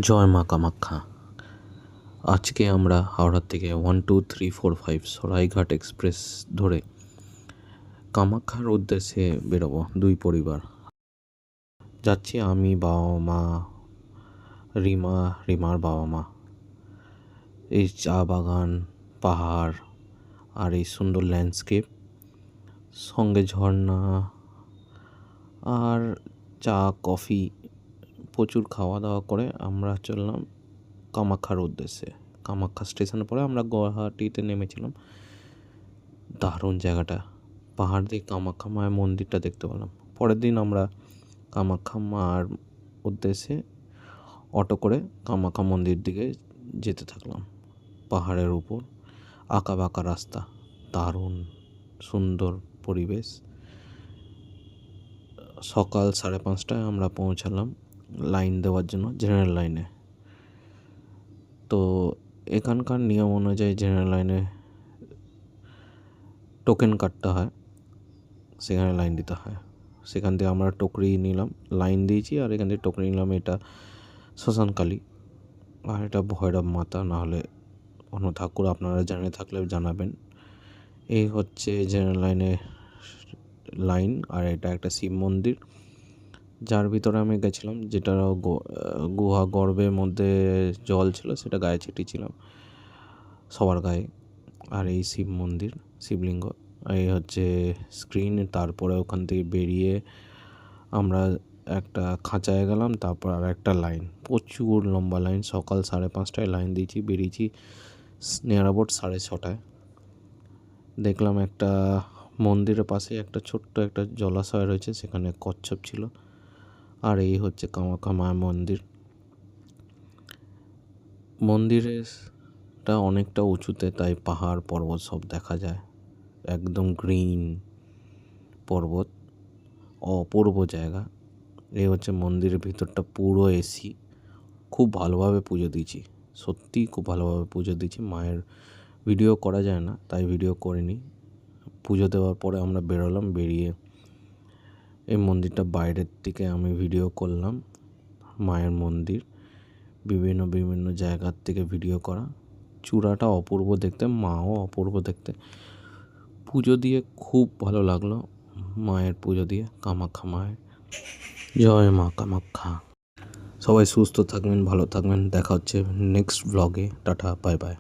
জয় মা কামাখ্যা। আজকে আমরা হাওড়া থেকে 1 2 3 4 5 সরাইঘাট এক্সপ্রেস ধরে কামাখ্যার উদ্দেশ্যে বেরোবো। দুই পরিবার যাচ্ছি, আমি, বাবা মা, রিমার বাবা মা। এই চা বাগান, পাহাড় আর এই সুন্দর ল্যান্ডস্কেপ, সঙ্গে ঝর্ণা আর চা কফি, প্রচুর খাওয়া দাওয়া করে আমরা চললাম কামাখ্যার উদ্দেশ্যে। কামাখ্যা স্টেশনের পরে আমরা গুয়াহাটিতে নেমেছিলাম। দারুণ জায়গাটা, পাহাড় দিয়ে কামাখ্যা মায়ের মন্দিরটা দেখতে পেলাম। পরের দিন আমরা কামাখ্যা মার উদ্দেশ্যে অটো করে কামাখ্যা মন্দির দিকে যেতে থাকলাম। পাহাড়ের উপর আঁকা বাঁকা রাস্তা, দারুণ সুন্দর পরিবেশ। সকাল 5:30টায় আমরা পৌঁছালাম লাইন দেওয়ার জন্য, জেনারেল লাইনে। তো এখানকার নিয়ম অনুযায়ী জেনারেল লাইনে টোকেন কাটতে হয়, সেখানে লাইন দিতে হয়। সেখান থেকে আমরা টকরি নিলাম, লাইন দিয়েছি। আর এখান থেকে টকরি নিলাম। এটা শ্মশানকালী আর এটা ভৈরব মাতা, নাহলে অন্য ঠাকুর আপনারা জানিয়ে থাকলে জানাবেন। এই হচ্ছে জেনারেল লাইন। আর এটা একটা শিব মন্দির, যার ভিতরে আমি গেছিলাম, যেটা গুহা গর্ভের মধ্যে জল ছিল, সেটা গায়ে ছিটিয়েছিলাম সবার গায়ে। আর এই শিব মন্দির, শিবলিঙ্গ। এই হচ্ছে স্ক্রিন। তারপরে ওখান থেকে বেরিয়ে আমরা একটা খাঁচায় গেলাম, তারপর আর একটা লাইন, প্রচুর লম্বা লাইন। সকাল 5:30টায় লাইন দিয়েছি, বেরিয়েছি নিয়ার অ্যাবাউট 6:30টায়। দেখলাম একটা মন্দিরের পাশে একটা ছোট্ট একটা জলাশয় রয়েছে, সেখানে কচ্ছপ ছিল। আর এই হচ্ছে কামাখ্যা মায়ের মন্দির। মন্দিরেরটা অনেকটা উঁচুতে, তাই পাহাড় পর্বত সব দেখা যায়। একদম গ্রিন পর্বত, অপূর্ব জায়গা। এই হচ্ছে মন্দিরের ভিতরটা, পুরো এসি। খুব ভালোভাবে পুজো দিয়েছি, সত্যিই খুব ভালোভাবে পুজো দিয়েছি। মায়ের ভিডিও করা যায় না, তাই ভিডিও করিনি। পুজো দেওয়ার পরে আমরা বেরোলাম। বেরিয়ে এই মন্দিরটা বাইরের দিকে আমি ভিডিও করলাম। মায়ের মন্দির বিভিন্ন জায়গার থেকে ভিডিও করা। চূড়াটা অপূর্ব দেখতে, মাও অপূর্ব দেখতে। পুজো দিয়ে খুব ভালো লাগলো, মায়ের পুজো দিয়ে, কামাখ্যা মায়ের। জয় মা কামাখ্যা। সবাই সুস্থ থাকবেন, ভালো থাকবেন। দেখা হচ্ছে নেক্সট ব্লগে। Tata, bye bye.